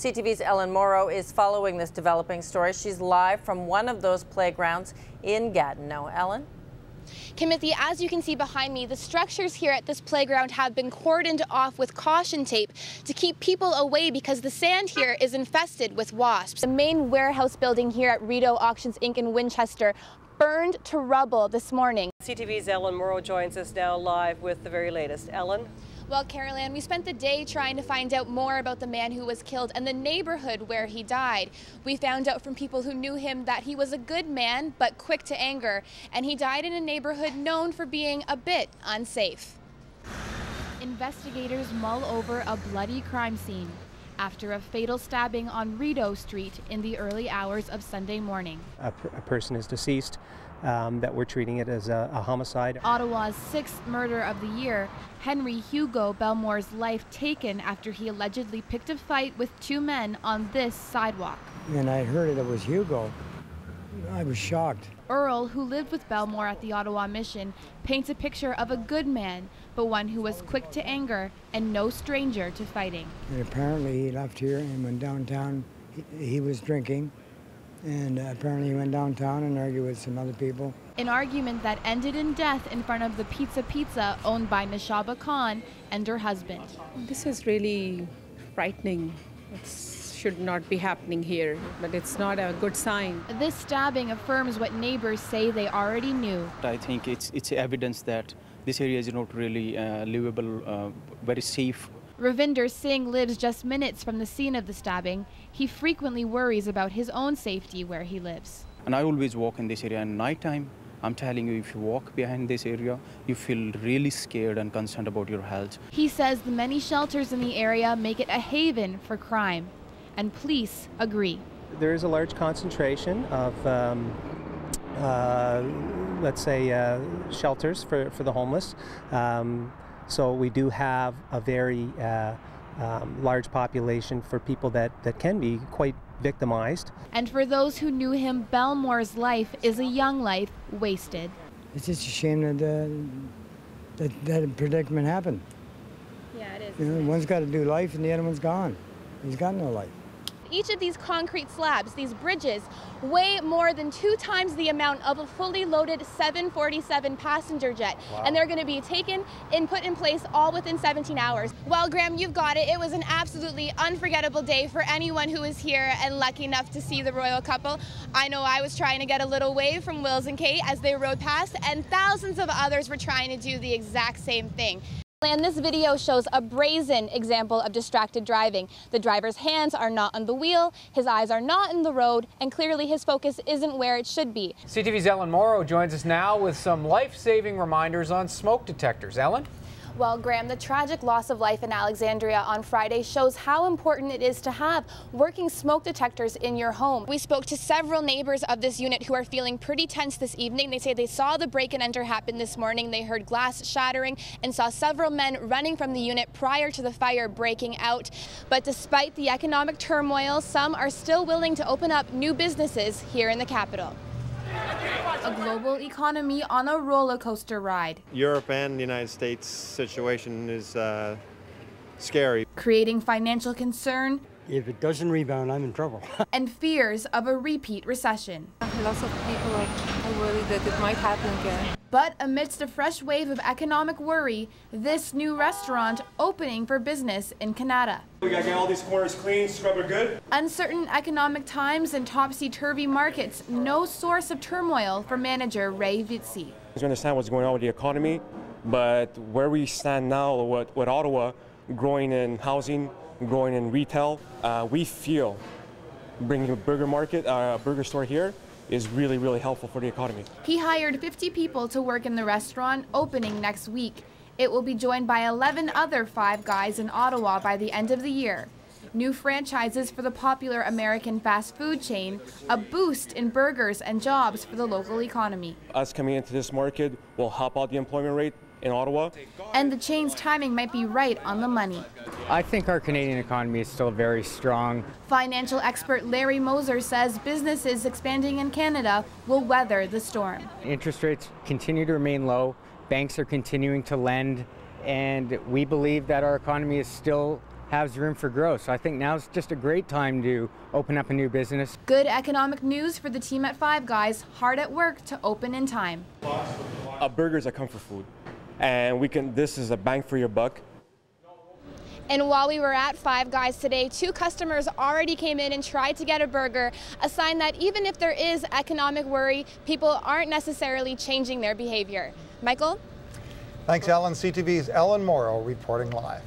CTV's Ellen Mauro is following this developing story. She's live from one of those playgrounds in Gatineau. Ellen? Timothy, as you can see behind me, the structures here at this playground have been cordoned off with caution tape to keep people away because the sand here is infested with wasps. The main warehouse building here at Rideau Auctions Inc. in Winchester burned to rubble this morning. CTV's Ellen Mauro joins us now live with the very latest. Ellen? Well, Carol Ann, we spent the day trying to find out more about the man who was killed and the neighborhood where he died. We found out from people who knew him that he was a good man, but quick to anger, and he died in a neighborhood known for being a bit unsafe. Investigators mull over a bloody crime scene after a fatal stabbing on Rideau Street in the early hours of Sunday morning. A person is deceased, that we're treating it as a homicide. Ottawa's sixth murder of the year, Henry Hugo Belmore's life taken after he allegedly picked a fight with two men on this sidewalk. And I heard it was Hugo. I was shocked. Earl, who lived with Belmore at the Ottawa Mission, paints a picture of a good man, but one who was quick to anger and no stranger to fighting. And apparently he left here and went downtown. He was drinking, and apparently he went downtown and argued with some other people. An argument that ended in death in front of the Pizza owned by Nishaba Khan and her husband. This is really frightening. It should not be happening here, but it's not a good sign. This stabbing affirms what neighbors say they already knew. I think it's evidence that this area is not really livable, very safe. Ravinder Singh lives just minutes from the scene of the stabbing. He frequently worries about his own safety where he lives. And I always walk in this area at nighttime. I'm telling you, if you walk behind this area, you feel really scared and concerned about your health. He says the many shelters in the area make it a haven for crime, and police agree. There is a large concentration of, let's say, shelters for the homeless. So we do have a very large population for people that can be quite victimized. And for those who knew him, Belmore's life is a young life wasted. It's just a shame that predicament happened. Yeah, it is. You know, one's got to do life and the other one's gone. He's got no life. Each of these concrete slabs, these bridges, weigh more than 2 times the amount of a fully loaded 747 passenger jet. Wow. And they're going to be taken and put in place all within 17 hours. Well, Graham, you've got it. It was an absolutely unforgettable day for anyone who was here and lucky enough to see the royal couple. I know I was trying to get a little wave from Wills and Kate as they rode past, and thousands of others were trying to do the exact same thing. And this video shows a brazen example of distracted driving. The driver's hands are not on the wheel, his eyes are not in the road, and clearly his focus isn't where it should be. CTV's Ellen Mauro joins us now with some life-saving reminders on smoke detectors. Ellen? Well, Graham, the tragic loss of life in Alexandria on Friday shows how important it is to have working smoke detectors in your home. We spoke to several neighbors of this unit who are feeling pretty tense this evening. They say they saw the break and enter happen this morning. They heard glass shattering and saw several men running from the unit prior to the fire breaking out. But despite the economic turmoil, some are still willing to open up new businesses here in the capital. A global economy on a roller coaster ride. Europe and the United States situation is scary. Creating financial concern. If it doesn't rebound, I'm in trouble. And fears of a repeat recession. Lots of people are worried that it might happen again. But amidst a fresh wave of economic worry, this new restaurant opening for business in Canada. We gotta get all these corners clean, scrub it good. Uncertain economic times and topsy-turvy markets, no source of turmoil for manager Ray Vitsi. We understand what's going on with the economy, but where we stand now with Ottawa, growing in housing, growing in retail, we feel bringing a burger market, burger store here is really, really helpful for the economy. He hired 50 people to work in the restaurant, opening next week. It will be joined by 11 other Five Guys in Ottawa by the end of the year. New franchises for the popular American fast food chain, a boost in burgers and jobs for the local economy. Us coming into this market will help out the employment rate in Ottawa. And the chain's timing might be right on the money. I think our Canadian economy is still very strong. Financial expert Larry Moser says businesses expanding in Canada will weather the storm. Interest rates continue to remain low, banks are continuing to lend, and we believe that our economy is still has room for growth. So I think now's just a great time to open up a new business. Good economic news for the team at Five Guys, hard at work to open in time. A burger is a comfort food, and this is a bang for your buck. And while we were at Five Guys today, 2 customers already came in and tried to get a burger, a sign that even if there is economic worry, people aren't necessarily changing their behavior. Michael? Thanks, Ellen. CTV's Ellen Mauro reporting live.